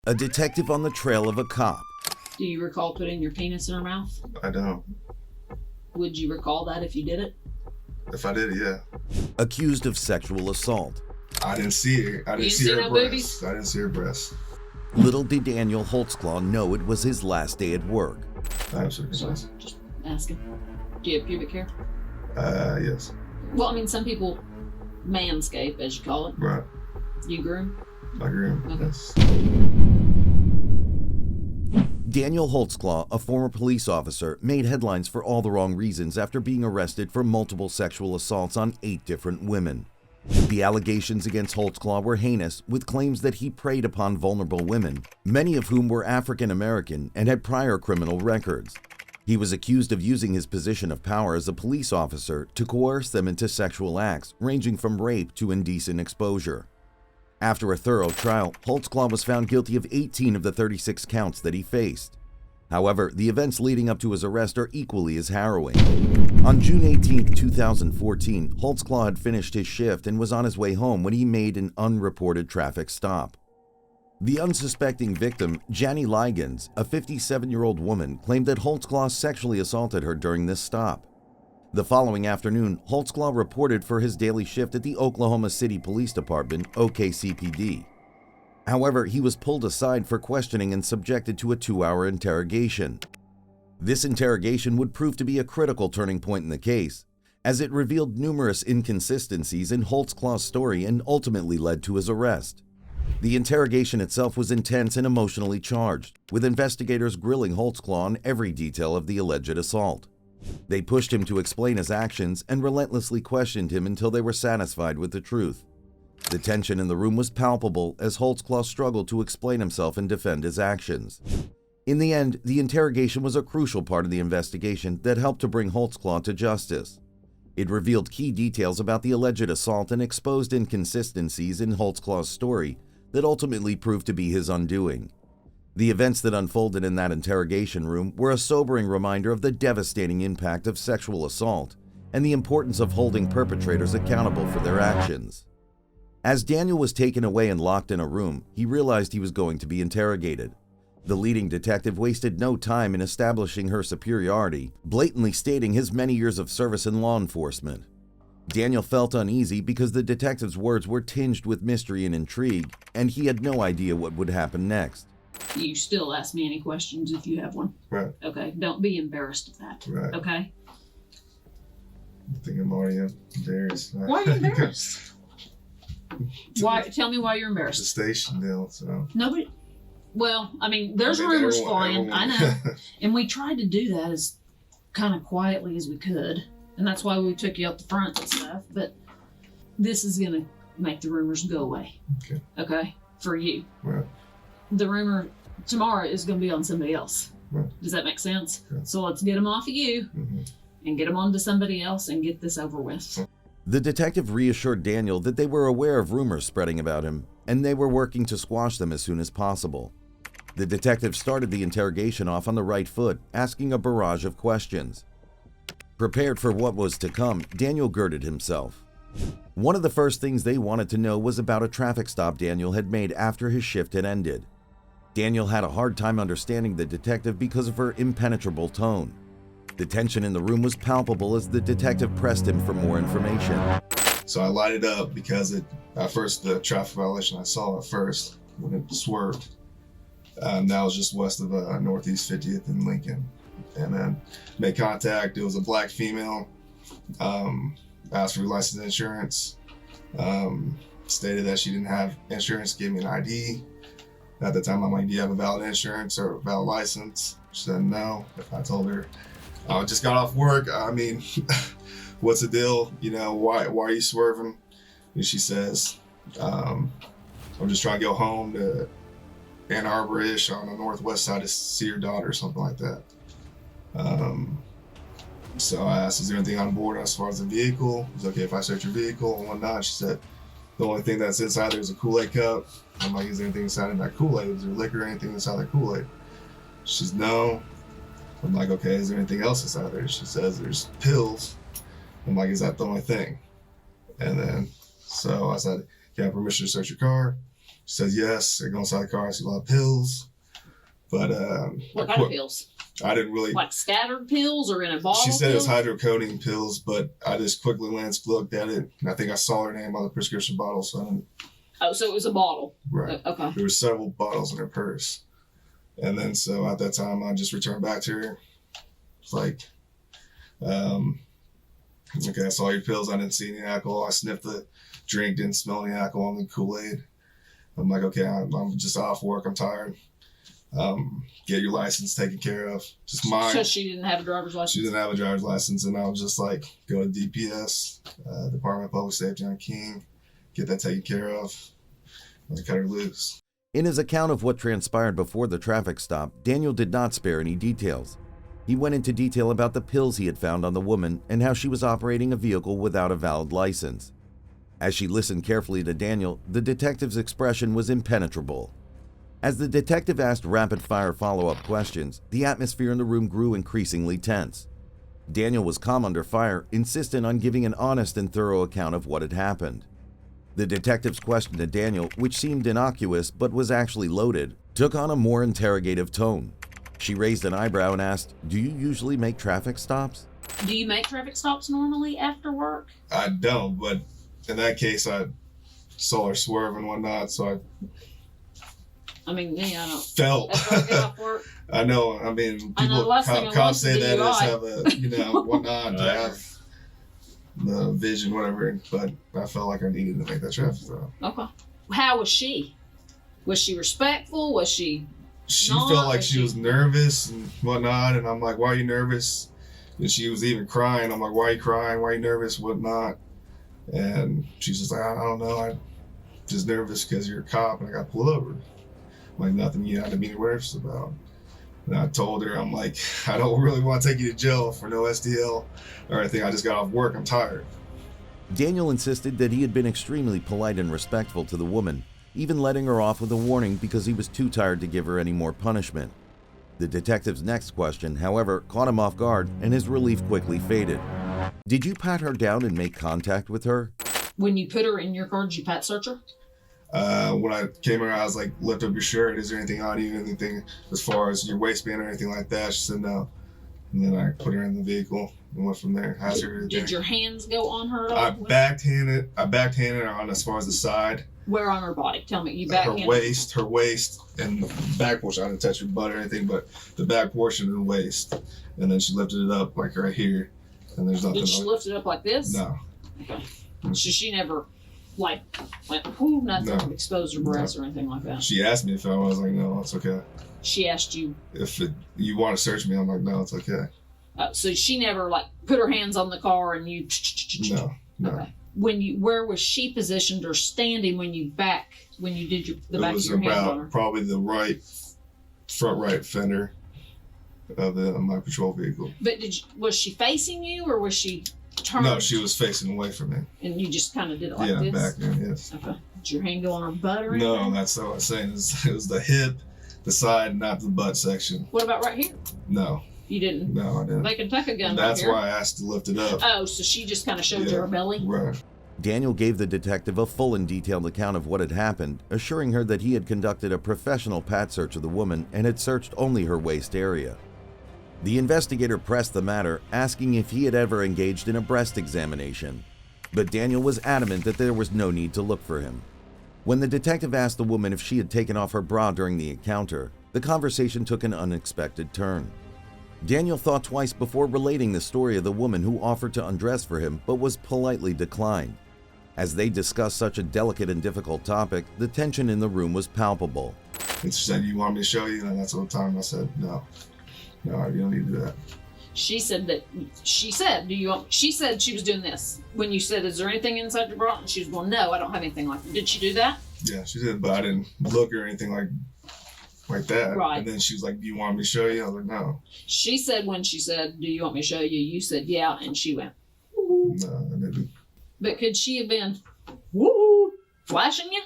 A detective on the trail of a cop. Do you recall putting your penis in her mouth? I don't. Would you recall that if you did it? If I did, yeah. Accused of sexual assault. I didn't see her. I didn't see her breasts. I didn't see her breasts. Little did Daniel Holtzclaw know it was his last day at work. I have circumcised. Just asking. Do you have pubic hair? Yes. Well, I mean, some people manscape, as you call it. Right. You groom? I groom. Okay. Yes. Daniel Holtzclaw, a former police officer, made headlines for all the wrong reasons after being arrested for multiple sexual assaults on 8 different women. The allegations against Holtzclaw were heinous, with claims that he preyed upon vulnerable women, many of whom were African American and had prior criminal records. He was accused of using his position of power as a police officer to coerce them into sexual acts, ranging from rape to indecent exposure. After a thorough trial, Holtzclaw was found guilty of 18 of the 36 counts that he faced. However, the events leading up to his arrest are equally as harrowing. On June 18, 2014, Holtzclaw had finished his shift and was on his way home when he made an unreported traffic stop. The unsuspecting victim, Jannie Ligens, a 57-year-old woman, claimed that Holtzclaw sexually assaulted her during this stop. The following afternoon, Holtzclaw reported for his daily shift at the Oklahoma City Police Department, OKCPD. However, he was pulled aside for questioning and subjected to a 2-hour interrogation. This interrogation would prove to be a critical turning point in the case, as it revealed numerous inconsistencies in Holtzclaw's story and ultimately led to his arrest. The interrogation itself was intense and emotionally charged, with investigators grilling Holtzclaw on every detail of the alleged assault. They pushed him to explain his actions and relentlessly questioned him until they were satisfied with the truth. The tension in the room was palpable as Holtzclaw struggled to explain himself and defend his actions. In the end, the interrogation was a crucial part of the investigation that helped to bring Holtzclaw to justice. It revealed key details about the alleged assault and exposed inconsistencies in Holtzclaw's story that ultimately proved to be his undoing. The events that unfolded in that interrogation room were a sobering reminder of the devastating impact of sexual assault and the importance of holding perpetrators accountable for their actions. As Daniel was taken away and locked in a room, he realized he was going to be interrogated. The leading detective wasted no time in establishing her superiority, blatantly stating his many years of service in law enforcement. Daniel felt uneasy because the detective's words were tinged with mystery and intrigue, and he had no idea what would happen next. You still ask me any questions if you have one. Right. Okay, don't be embarrassed of that. Right. Okay? I think I'm already embarrassed. Why are you embarrassed? Why? Tell me why you're It's a embarrassed. station deal, so. Nobody. Well, I mean, there's I mean, rumors everyone- flying. I know. And we tried to do that as kind of quietly as we could. And that's why we took you up the front and stuff. But this is going to make the rumors go away. Okay. Okay? For you. Right. The rumor tomorrow is going to be on somebody else. Right. Does that make sense? Okay. So let's get them off of you and get them onto somebody else and get this over with. The detective reassured Daniel that they were aware of rumors spreading about him, and they were working to squash them as soon as possible. The detective started the interrogation off on the right foot, asking a barrage of questions. Prepared for what was to come, Daniel girded himself. One of the first things they wanted to know was about a traffic stop Daniel had made after his shift had ended. Daniel had a hard time understanding the detective because of her impenetrable tone. The tension in the room was palpable as the detective pressed him for more information. So I light it up because at first the traffic violation I saw at first when it swerved, that was just west of Northeast 50th in Lincoln. And then made contact. It was a black female. Asked for license insurance. Stated that she didn't have insurance. Gave me an ID. At the time, I'm like, "Do you have a valid insurance or a valid license?" She said no. I told her, "I just got off work. I mean, what's the deal? You know, why are you swerving?" And she says, "I'm just trying to go home to Ann Arbor-ish on the northwest side to see your daughter," or something like that. So I asked, "Is there anything on board as far as the vehicle? Is it okay if I search your vehicle and whatnot?" She said, "The only thing that's inside there is a Kool-Aid cup." I'm like, "Is there anything inside of that Kool-Aid? Is there liquor or anything inside that Kool-Aid?" She says, "No." I'm like, "Okay, is there anything else inside there?" She says, "There's pills." I'm like, "Is that the only thing?" And then, so I said, "Can I have permission to search your car?" She said, yes. I go inside the car. I see a lot of pills. But what kind of pills? I didn't really... Like scattered pills or in a bottle? She said pills? It was hydrocodone pills, but I just quickly looked at it, and I think I saw her name on the prescription bottle, so I didn't... Oh, so it was a bottle. Right. Okay. There were several bottles in her purse. And then, so at that time, I just returned back to her. It's like, okay, I saw your pills. I didn't see any alcohol. I sniffed the drink, didn't smell any alcohol in the Kool-Aid. I'm like, okay, I'm just off work. I'm tired. Get your license taken care of. Just mine. So she didn't have a driver's license? She didn't have a driver's license. And I was just like, go to DPS, Department of Public Safety on King, get that taken care of, and cut her loose. In his account of what transpired before the traffic stop, Daniel did not spare any details. He went into detail about the pills he had found on the woman and how she was operating a vehicle without a valid license. As she listened carefully to Daniel, the detective's expression was impenetrable. As the detective asked rapid-fire follow-up questions, the atmosphere in the room grew increasingly tense. Daniel was calm under fire, insistent on giving an honest and thorough account of what had happened. The detective's question to Daniel, which seemed innocuous but was actually loaded, took on a more interrogative tone. She raised an eyebrow and asked, "Do you usually make traffic stops?" Do you make traffic stops normally after work? I don't, but in that case, I saw her swerve and whatnot, so I mean, yeah, I don't. Felt. After I get off work. I know. I mean, I know people, the last thing I cops want say to that do, is I- have a, whatnot, to have the vision, whatever. But I felt like I needed to make that traffic stop. Okay. How was she? Was she respectful? Was she? She Not, felt like was she was nervous and whatnot, and I'm like, "Why are you nervous?" And she was even crying. I'm like, "Why are you crying? Why are you nervous? Whatnot?" And she's just like, "I don't know. I'm just nervous because you're a cop and I got pulled over." I'm like, nothing you had to be nervous about. And I told her, I'm like, I don't really want to take you to jail for no SDL or anything. I just got off work. I'm tired. Daniel insisted that he had been extremely polite and respectful to the woman, even letting her off with a warning because he was too tired to give her any more punishment. The detective's next question, however, caught him off guard, and his relief quickly faded. "Did you pat her down and make contact with her?" When you put her in your car, did you pat search her? When I came around, I was like, lift up your shirt. Is there anything on you? Anything as far as your waistband or anything like that? She said no. And then I put her in the vehicle and went from there. Asked her everything. Did your hands go on her at all? I backhanded her on as far as the side. Where on her body? Tell me. You Her backhanded waist, and the back portion. I didn't touch her butt or anything, but the back portion of the waist. And then she lifted it up like right here. And there's nothing. Did she lift it up like this? No. Okay. So she never, like, went, whoo, nothing, No. exposed her breasts or anything like that? She asked me if I was like, no, it's okay. She asked you. If you want to search me, I'm like, no, it's okay. So she never, like, put her hands on the car and you. No. Okay. Where was she positioned or standing when you did the back of your hand on her? Probably the front right fender of my patrol vehicle. But was she facing you or was she turned? No, she was facing away from me. And you just kind of did it like Yeah, this? back there, yes. Okay. Did your hand go on her butt or No, anything? that's not what I was saying. It was the hip, the side, not the butt section. What about right here? No. You didn't? No, I didn't. They can tuck a gun That's right here. why I asked to lift it up. Oh, so she just kind of showed you Yeah, her belly? Right. Daniel gave the detective a full and detailed account of what had happened, assuring her that he had conducted a professional pat search of the woman and had searched only her waist area. The investigator pressed the matter, asking if he had ever engaged in a breast examination, but Daniel was adamant that there was no need to look for him. When the detective asked the woman if she had taken off her bra during the encounter, the conversation took an unexpected turn. Daniel thought twice before relating the story of the woman who offered to undress for him but was politely declined. As they discussed such a delicate and difficult topic, the tension in the room was palpable. And she said, "You want me to show you?" And that's the time I said, no. No, you don't need to do that. She said, she said she was doing this. When you said, "Is there anything inside your bra?" And she was going, "No, I don't have anything like that." Did she do that? Yeah, she did, but I didn't look or anything like that. Right. And then she was like, "Do you want me to show you?" I was like, "No." She said when she said, "Do you want me to show you?" You said, "Yeah," and she went, No, I didn't. but could she have been, woo, flashing you?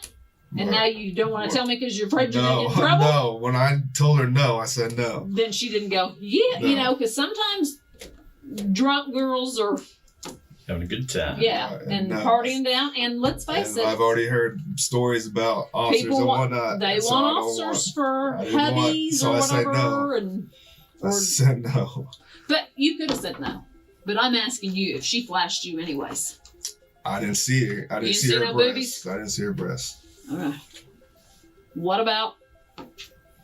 And Right. now you don't want to tell me because you're afraid you're going to get in trouble? No. When I told her no, I said no. Then she didn't go, yeah, No. because sometimes drunk girls or having a good time. Yeah, and partying down. And let's face it, I've already heard stories about officers people and want, whatnot. they so want I don't officers for I didn't want- hubbies so or I said whatever. no. And I said no. but you could have said no. But I'm asking you if she flashed you anyways. I didn't see her. I didn't You see didn't her see no breasts. boobies? I didn't see her breasts. Okay. What about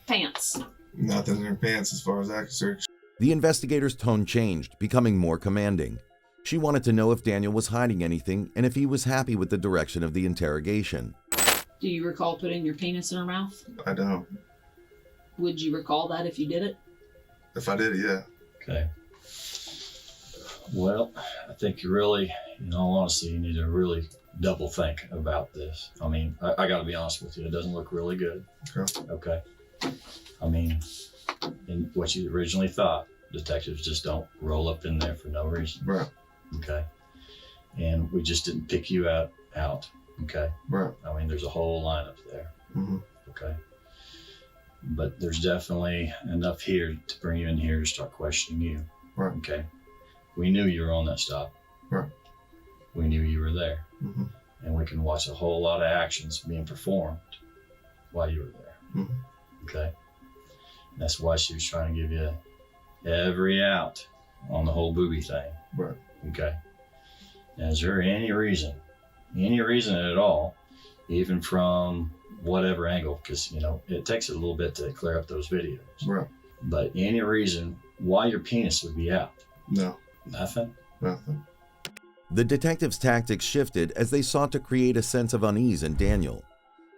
pants? Nothing in her pants as far as I can search. The investigator's tone changed, becoming more commanding. She wanted to know if Daniel was hiding anything and if he was happy with the direction of the interrogation. Do you recall putting your penis in her mouth? I don't. Would you recall that if you did it? If I did, yeah. Okay. Well, I think you really, in all honesty, you need to really double think about this. I mean, I got to be honest with you. It doesn't look really good. Okay. Okay. I mean, in what you originally thought, detectives just don't roll up in there for no reason. Right. Okay. And we just didn't pick you out. Okay. Right. I mean, there's a whole lineup there. Mm-hmm. Okay. But there's definitely enough here to bring you in here to start questioning you. Right. Okay. We knew you were on that stop. Right. We knew you were there. Mm-hmm. And we can watch a whole lot of actions being performed while you were there. Mm-hmm. Okay. That's why she was trying to give you every out on the whole booby thing. Right. Okay. Now, is there any reason at all, even from whatever angle, because, you know, it takes a little bit to clear up those videos. Right. But any reason why your penis would be out? No. Nothing? Nothing. The detectives' tactics shifted as they sought to create a sense of unease in Daniel.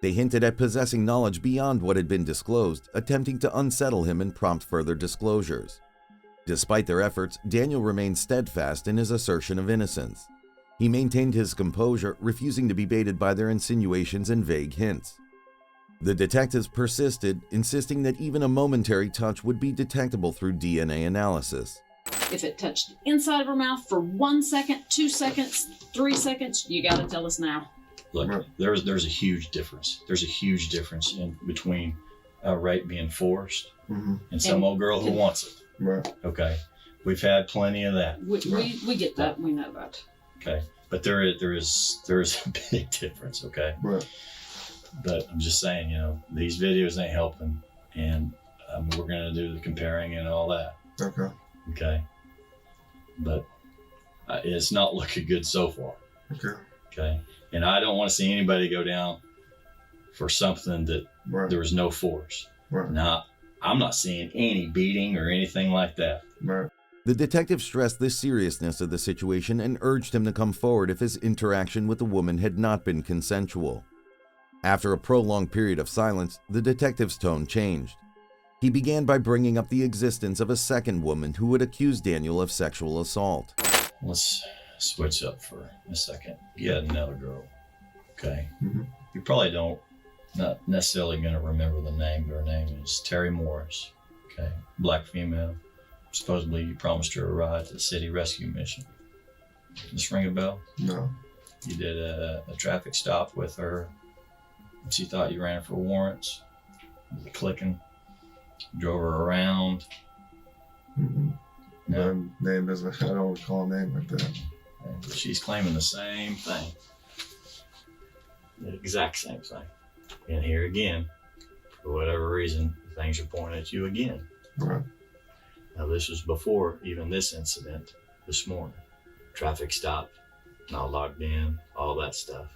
They hinted at possessing knowledge beyond what had been disclosed, attempting to unsettle him and prompt further disclosures. Despite their efforts, Daniel remained steadfast in his assertion of innocence. He maintained his composure, refusing to be baited by their insinuations and vague hints. The detectives persisted, insisting that even a momentary touch would be detectable through DNA analysis. If it touched the inside of her mouth for 1 second, 2 seconds, 3 seconds, you gotta tell us now. Look, Right. there's a huge difference. There's a huge difference in between a rape being forced Mm-hmm. and some old girl who wants it. Right. Okay. We've had plenty of that. We get that. We know that. Okay. But there is a big difference. Okay. Right. But I'm just saying, you know, these videos ain't helping, and we're gonna do the comparing and all that. Okay. Okay. But it's not looking good so far. Okay. Okay. And I don't want to see anybody go down for something that Right. there was no force. Right. Now, I'm not seeing any beating or anything like that. Right. The detective stressed the seriousness of the situation and urged him to come forward if his interaction with the woman had not been consensual. After a prolonged period of silence, the detective's tone changed. He began by bringing up the existence of a second woman who had accused Daniel of sexual assault. Let's switch up for a second. You had another girl. Okay. Mm-hmm. You probably not necessarily going to remember the name, but her name is Terry Morris. Okay. Black female. Supposedly you promised her a ride to the city rescue mission. This ring a bell? No. You did a traffic stop with her. She thought you ran her for warrants. You were clicking. Drove her around. Mm-hmm. No. My name doesn't. I don't recall a name like that. And she's claiming the same thing. The exact same thing. And here again, for whatever reason, things are pointing at you again. Right. Now, this was before even this incident this morning. Traffic stop, not logged in, all that stuff.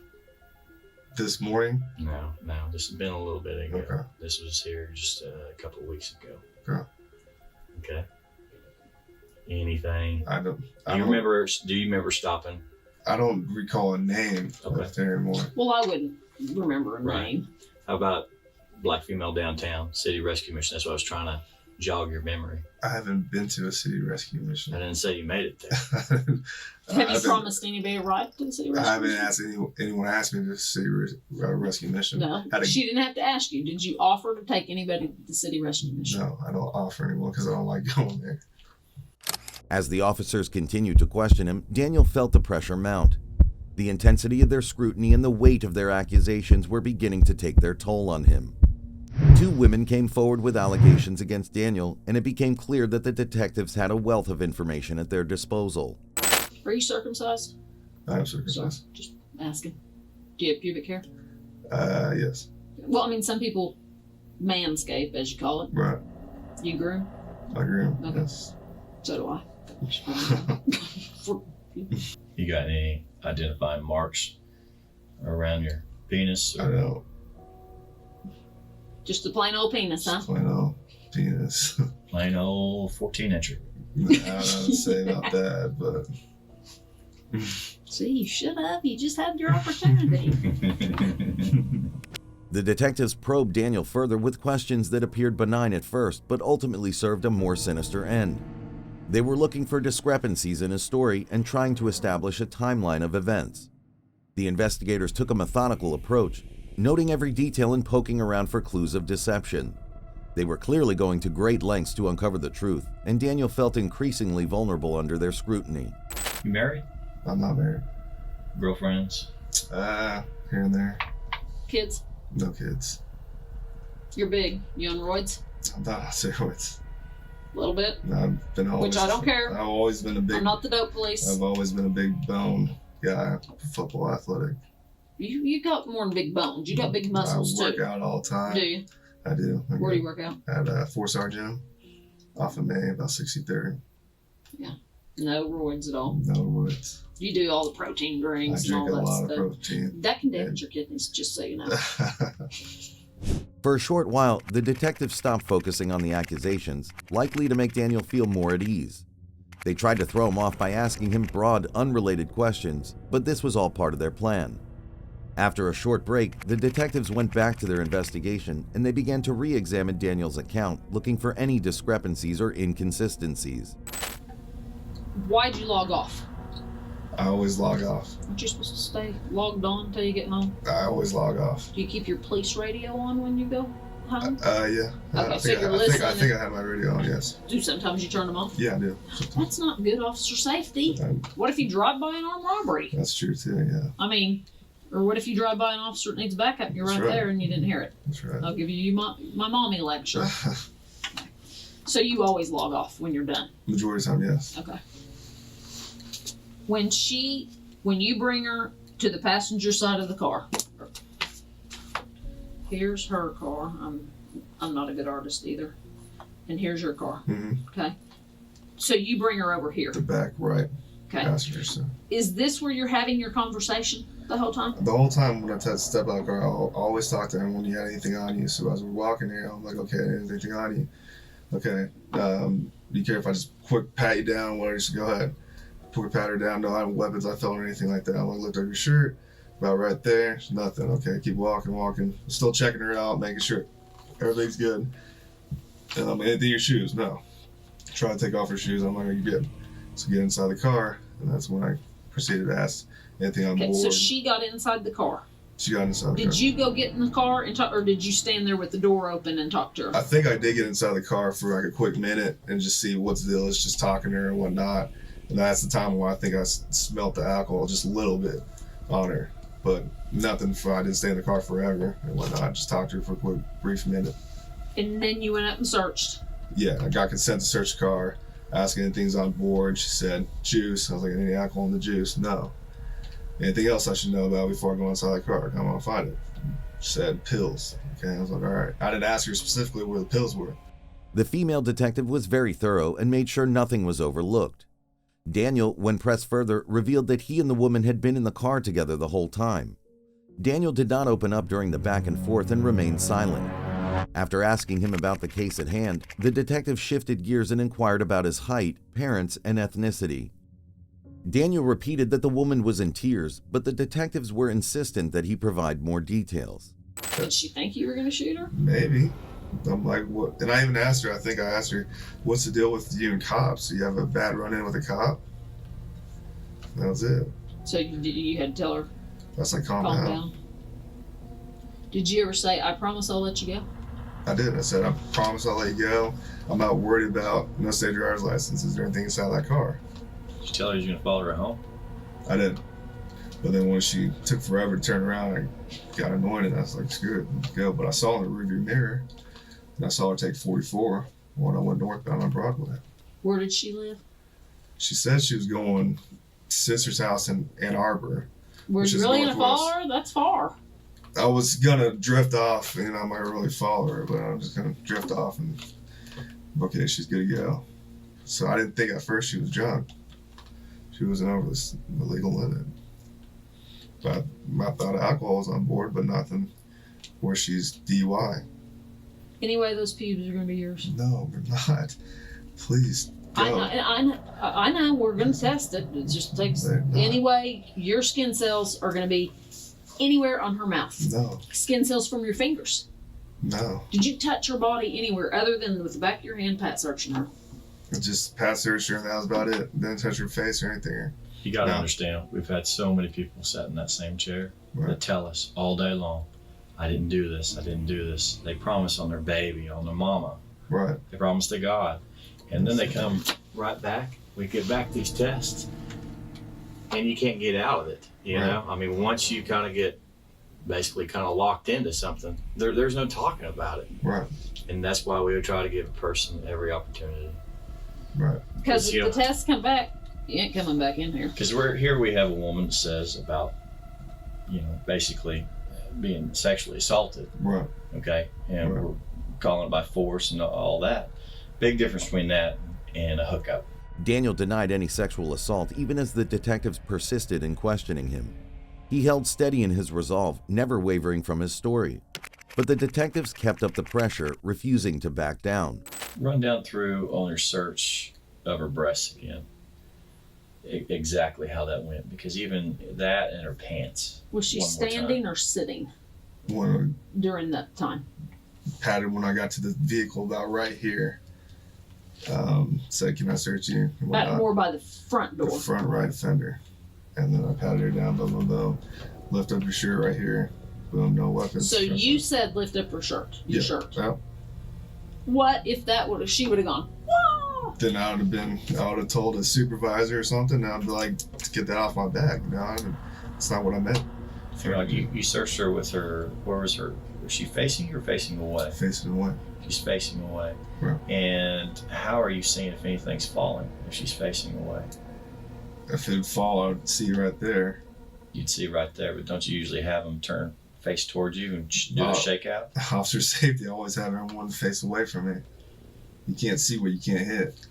This morning. No, this has been a little bit ago. Okay. This was here just a couple of weeks ago. Okay. Okay. Anything? Do Do you remember stopping? I don't recall a name Okay. of Terry Moore. Well, I wouldn't remember a Right. name. How about black female downtown, city rescue mission? That's what I was trying to jog your memory. I haven't been to a city rescue mission. I didn't say you made it there. Have you promised anybody a ride to the city rescue? I haven't mission? asked anyone asked me to city rescue mission. No, she didn't have to ask you. Did you offer to take anybody to the city rescue mission? No, I don't offer anyone because I don't like going there. As the officers continued to question him, Daniel felt the pressure mount. The intensity of their scrutiny and the weight of their accusations were beginning to take their toll on him. 2 women came forward with allegations against Daniel, and it became clear that the detectives had a wealth of information at their disposal. Are you circumcised? I am circumcised. Sorry, just asking. Do you have pubic hair? Yes. Well, I mean, some people manscape, as you call it. Right. You groom? I agree. Okay. Yes. So do I. You got any identifying marks around your penis? I know. Just a plain old penis, huh? Plain old penis. Plain old 14-incher. I don't know what to say about that, but See, you should have. You just had your opportunity. The detectives probed Daniel further with questions that appeared benign at first, but ultimately served a more sinister end. They were looking for discrepancies in his story and trying to establish a timeline of events. The investigators took a methodical approach, noting every detail and poking around for clues of deception. They were clearly going to great lengths to uncover the truth, and Daniel felt increasingly vulnerable under their scrutiny. You married? I'm not married. Girlfriends? Here and there. Kids, No kids. you're big. You on roids? I'm not on steroids. A little bit. No, I've been always. Which I don't care. I've always been a big. I'm not the dope police. I've always been a big bone guy. Football athletic. You got more than big bones. You got big muscles I work too. out all the time. Do you? I do. Where do you work out? At a 4-star gym. Off of May, about 63rd. No roids at all. No woods. You do all the protein I drinks and drink all a that lot stuff. of protein. That can damage your kidneys, just so you know. For a short while, the detectives stopped focusing on the accusations, likely to make Daniel feel more at ease. They tried to throw him off by asking him broad, unrelated questions, but this was all part of their plan. After a short break, the detectives went back to their investigation and they began to re-examine Daniel's account, looking for any discrepancies or inconsistencies. Why'd you log off? I always log off. Aren't you supposed to stay logged on until you get home? I always log off. Do you keep your police radio on when you go home? Yeah. Okay, so you're I listening. think I have my radio on, yes. Do sometimes you turn them off? Yeah, I do. That's not good officer safety. Um, What if you drive by an armed robbery? That's true, too, yeah. I mean, or what if you drive by an officer that needs backup and you're That's right right. there and you didn't hear it? That's right. I'll give you my mommy lecture. So you always log off when you're done? Majority of the time, yes. Okay. When you bring her to the passenger side of the car, here's her car. I'm not a good artist either. And here's your car. Mm-hmm. Okay. So you bring her over here. The back right Okay. passenger seat. Is this where you're having your conversation the whole time? The whole time when I step out of the car, I'll always talk to him when you got anything on you. So as we're walking here, I'm like, okay, anything on you? Okay. Be careful if I just quick pat you down, whatever, just go ahead. Quick pat her down, don't have weapons I felt or anything like that. I'm like, looked over your shirt, about right there, nothing. Okay, keep walking. Still checking her out, making sure everything's good. And anything in your shoes? No. Try to take off her shoes. I'm like, are you good? So get inside the car, and that's when I proceeded to ask anything on Okay, board. so she got inside the car. She got inside the car. Did you go get in the car and talk, or did you stand there with the door open and talk to her? I think I did get inside the car for like a quick minute and just see what's the deal is, just talking to her and whatnot. And that's the time where I think I smelt the alcohol just a little bit on her. But nothing for, I didn't stay in the car forever and whatnot. I just talked to her for a quick, brief minute. And then you went up and searched. Yeah, I got consent to search the car, asking anything's on board. She said, juice. I was like, any alcohol in the juice? No. Anything else I should know about before I go inside the car? I'm gonna find it. She said, pills. Okay, I was like, all right. I didn't ask her specifically where the pills were. The female detective was very thorough and made sure nothing was overlooked. Daniel, when pressed further, revealed that he and the woman had been in the car together the whole time. Daniel did not open up during the back and forth and remained silent. After asking him about the case at hand, the detective shifted gears and inquired about his height, parents, and ethnicity. Daniel repeated that the woman was in tears, but the detectives were insistent that he provide more details. Did she think you were going to shoot her? Maybe. I'm like, what? And I even asked her, I think I asked her, what's the deal with you and cops? Do you have a bad run-in with a cop? That was it. So you had to tell her, That's like, calm down. Did you ever say, I promise I'll let you go? I did. I said, I promise I'll let you go. I'm not worried about no state driver's license. Is there anything inside that car? Did you tell her you're going to follow her home? I did. But then when she took forever to turn around, I got annoyed and I was like, screw it, let's go. But I saw in the rearview mirror and I saw her take 44 when I went northbound on Broadway. Where did she live? She said she was going sister's house in Ann Arbor. Were Which you is really gonna northwest. follow her? That's far. I was gonna drift off, you know, I might really follow her, but I'm just gonna drift off and okay, she's good to go. So I didn't think at first she was drunk. She wasn't over the legal limit. But I thought alcohol was on board, but nothing where she's DUI. Anyway, those pubes are gonna be yours. No, we're not. Please go. I know. We're gonna test it. It just takes. They're not. Anyway, your skin cells are gonna be anywhere on her mouth. No, Skin cells from your fingers. no. Did you touch her body anywhere other than with the back of your hand, pat searching her? Just pat search her and that was about it. Didn't touch her face or anything. You got to No. understand, we've had so many people sat in that same chair Right. that tell us all day long, I didn't do this, I didn't do this. They promise on their baby, on their mama. Right. They promise to God. And then they come right back. We get back these tests, and you can't get out of it. You Right. know? I mean, once you kind of get basically kind of locked into something, there's no talking about it. Right. And that's why we would try to give a person every opportunity. Right. Because You if the tests come back, you ain't coming back in here. Because we have a woman that says about, you know, basically being sexually assaulted, Right. okay? And Right. we're calling it by force and all that. Big difference between that and a hookup. Daniel denied any sexual assault even as the detectives persisted in questioning him. He held steady in his resolve, never wavering from his story. But the detectives kept up the pressure, refusing to back down. Run down through on your search of her breasts again. Exactly how that went, because even that and her pants. Was she One more time. standing or sitting When during that time? I patted when I got to the vehicle about right here. Said, "Can I search you?" And whatnot. More by the front The door. front right fender. And then I patted her down, boom, boom, boom. Lift up your shirt right here. Boom, no weapons. So you said lift up her shirt. Your shirt. Well, What if she would have gone, whoa! then I would have told a supervisor or something. And I'd be like, get that off my back. You know, it's not what I meant. You're like, you searched her with her, where was her, was she facing you or facing away? Facing away. She's facing away. Right. And how are you seeing if anything's falling if she's facing away? If it'd fall, I would see right there. You'd see right there, but don't you usually have them turn face towards you and do a shakeout? Officer safety always have everyone face away from me. You can't see what you can't hit.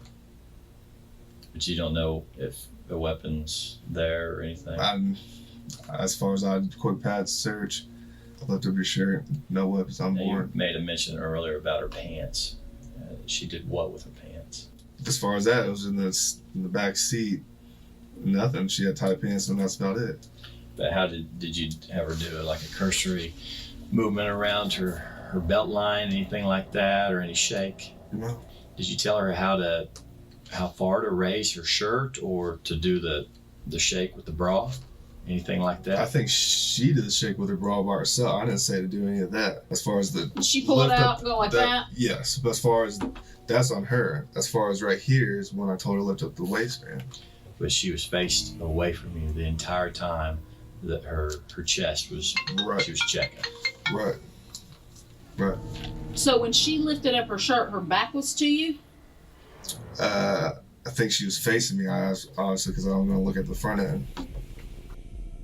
But you don't know if the weapon's there or anything. As far as I'd quick pat search, lift up your shirt, no weapons on Now, you board. made a mention earlier about her pants. She did what with her pants? As far as that, it was in the back seat. Nothing. She had tight pants, and that's about it. But how did you have her do it? Like a cursory movement around her belt line, anything like that, or any shake? No. Did you tell her how far to raise her shirt or to do the shake with the bra? Anything like that? I think she did the shake with her bra by herself. I didn't say to do any of that. As far as the Did she pull it lift out up, and go like that? Yes, but as far as that's on her. As far as right here is when I told her to lift up the waistband. But she was faced away from you the entire time that her chest was, Right. she was checking. Right. Right. So when she lifted up her shirt, her back was to you? I think she was facing me, obviously, because I'm going to look at the front end.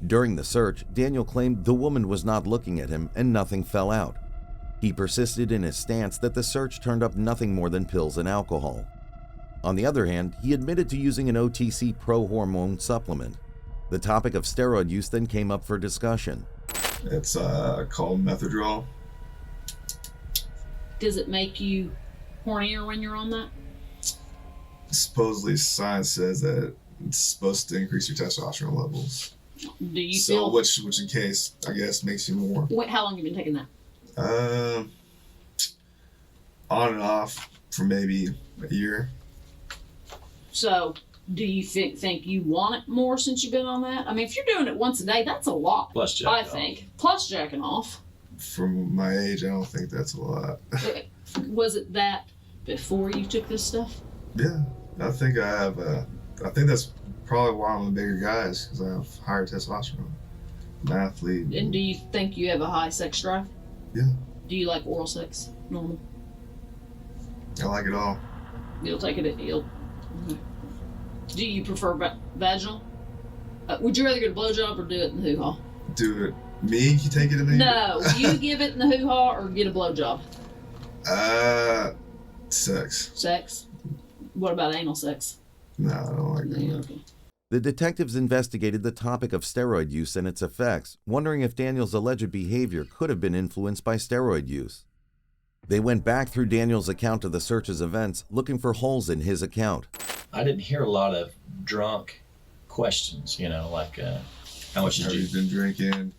During the search, Daniel claimed the woman was not looking at him and nothing fell out. He persisted in his stance that the search turned up nothing more than pills and alcohol. On the other hand, he admitted to using an OTC pro-hormone supplement. The topic of steroid use then came up for discussion. It's called Methadrol. Does it make you hornier when you're on that? Supposedly, science says that it's supposed to increase your testosterone levels. Do you So, feel? which in case, I guess, makes you more. How long have you been taking that? On and off for maybe a year. So, do you think you want it more since you've been on that? I mean, if you're doing it once a day, that's a lot. Plus jacking I off. think. Plus jacking off. For my age, I don't think that's a lot. Was it that before you took this stuff? Yeah, I think I have. I think that's probably why I'm a bigger guy, is because I have higher testosterone. I'm an athlete. And do you think you have a high sex drive? Yeah. Do you like oral sex? Normal. I like it all. You'll take it. Do you prefer vaginal? Would you rather get a blowjob or do it in the hoo-ha? Do it. Me? You take it in the No, you give it in the hoo-ha or get a blowjob? Sex. Sex? What about anal sex? No, I don't like that. Yeah, okay. The detectives investigated the topic of steroid use and its effects, wondering if Daniel's alleged behavior could have been influenced by steroid use. They went back through Daniel's account of the search's events, looking for holes in his account. I didn't hear a lot of drunk questions, like how much did Have you been drinking?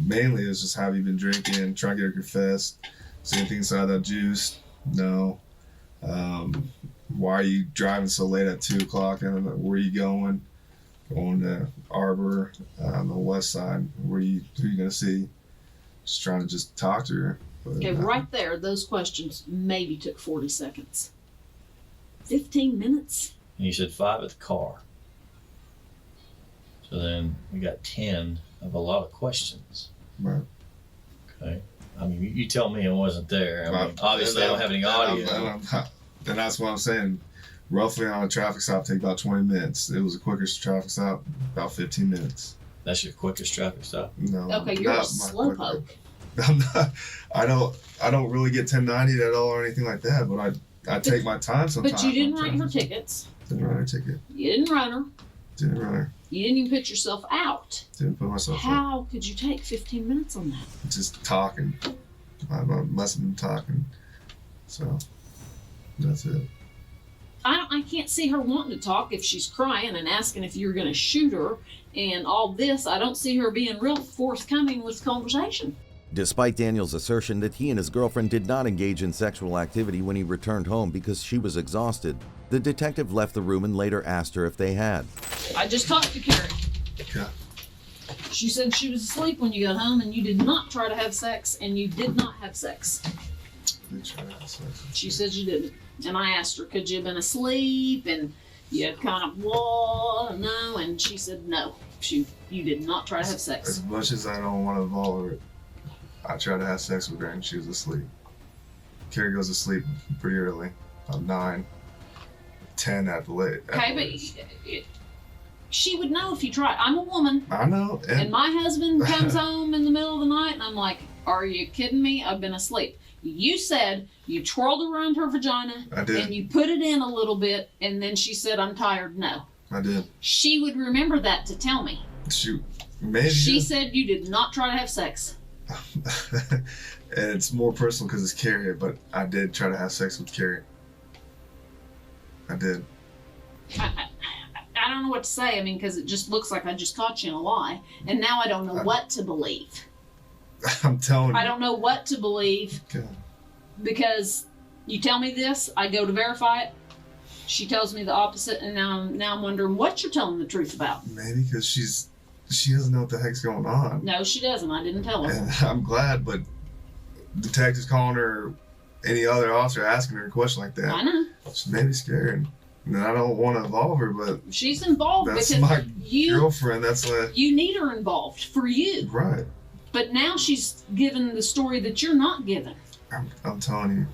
Mainly it's just have you been drinking, try to get her confessed. Is there anything inside that juice? No. Why are you driving so late at 2 o'clock? And where are you going? Going to Arbor on the west side. Who are you gonna see? Just trying to just talk to her. But, Okay, right there, those questions maybe took 40 seconds. 15 minutes? And you said 5 at the car. So then we got 10 of a lot of questions. Right. Okay. I mean, you tell me I wasn't there. I mean, obviously I don't have any audio. And that's what I'm saying. Roughly on a traffic stop, take about 20 minutes. It was the quickest traffic stop, about 15 minutes. That's your quickest traffic stop? No. Okay, you're a slowpoke. I'm not. I don't really get 1090 at all or anything like that. But I take my time sometimes. But you didn't write her tickets. Didn't write her ticket. You didn't write her. Didn't write her. You didn't even put yourself out. Didn't put myself out. How could you take 15 minutes on that? Just talking. I must have been talking. So that's it. I can't see her wanting to talk if she's crying and asking if you're going to shoot her and all this. I don't see her being real forthcoming with conversation. Despite Daniel's assertion that he and his girlfriend did not engage in sexual activity when he returned home because she was exhausted, the detective left the room and later asked her if they had. I just talked to Carrie. Okay. She said she was asleep when you got home and you did not try to have sex and you did not have sex. Did try to have sex. She said you didn't. And I asked her, could you have been asleep? And you had kind of, no. And she said no. You did not try to have sex. As much as I don't want to involve her, I tried to have sex with her and she was asleep. Carrie goes to sleep pretty early, about 9, 10 at the late. Okay, but she would know if you tried. I'm a woman. I know. And my husband comes home in the middle of the night and I'm like, are you kidding me? I've been asleep. You said you twirled around her vagina I did. and you put it in a little bit and then she said, I'm tired. No. I did. She would remember that to tell me. Shoot. Maybe. She said you did not try to have sex. And it's more personal because it's Carrie, but I did try to have sex with Carrie. I did. I don't know what to say. I mean, because it just looks like I just caught you in a lie. And now I don't know what to believe. I'm telling you. I don't know what to believe. Okay. Because you tell me this, I go to verify it. She tells me the opposite, and now I'm wondering what you're telling the truth about. Maybe because she doesn't know what the heck's going on. No, she doesn't. I didn't tell her. And I'm glad, but detectives calling her, any other officer asking her a question like that. I know. She may be scared. And I don't want to involve her, but She's involved that's because my girlfriend. That's like you need her involved for you. Right. But now she's given the story that you're not giving. I'm telling you,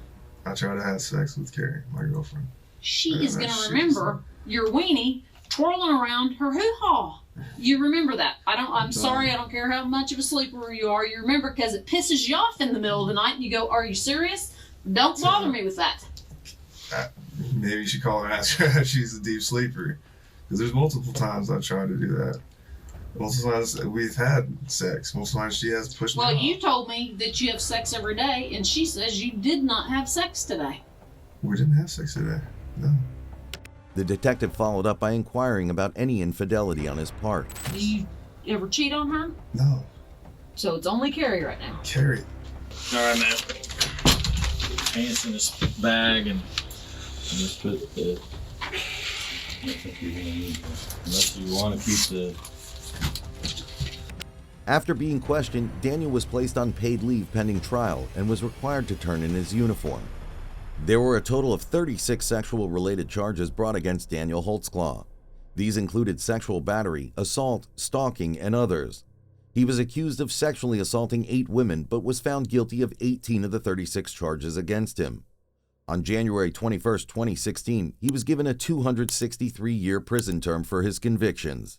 I tried to have sex with Carrie, my girlfriend. She Yeah, is going that to shit remember your weenie twirling around her hoo-ha. You remember that. I'm sorry, I don't care how much of a sleeper you are. You remember because it pisses you off in the middle of the night and you go, are you serious? Don't bother me with that. Maybe you should call her and ask her if she's a deep sleeper. Because there's multiple times I've tried to do that. Multiple times we've had sex. Multiple times she has pushed me Well, off. you told me that you have sex every day, and she says you did not have sex today. We didn't have sex today. No. The detective followed up by inquiring about any infidelity on his part. Do you ever cheat on her? No. So it's only Carrie right now. Carrie. All right, man. Pants in this bag and just put the. Unless you want to keep the. After being questioned, Daniel was placed on paid leave pending trial and was required to turn in his uniform. There were a total of 36 sexual-related charges brought against Daniel Holtzclaw. These included sexual battery, assault, stalking, and others. He was accused of sexually assaulting 8 women, but was found guilty of 18 of the 36 charges against him. On January 21, 2016, he was given a 263-year prison term for his convictions.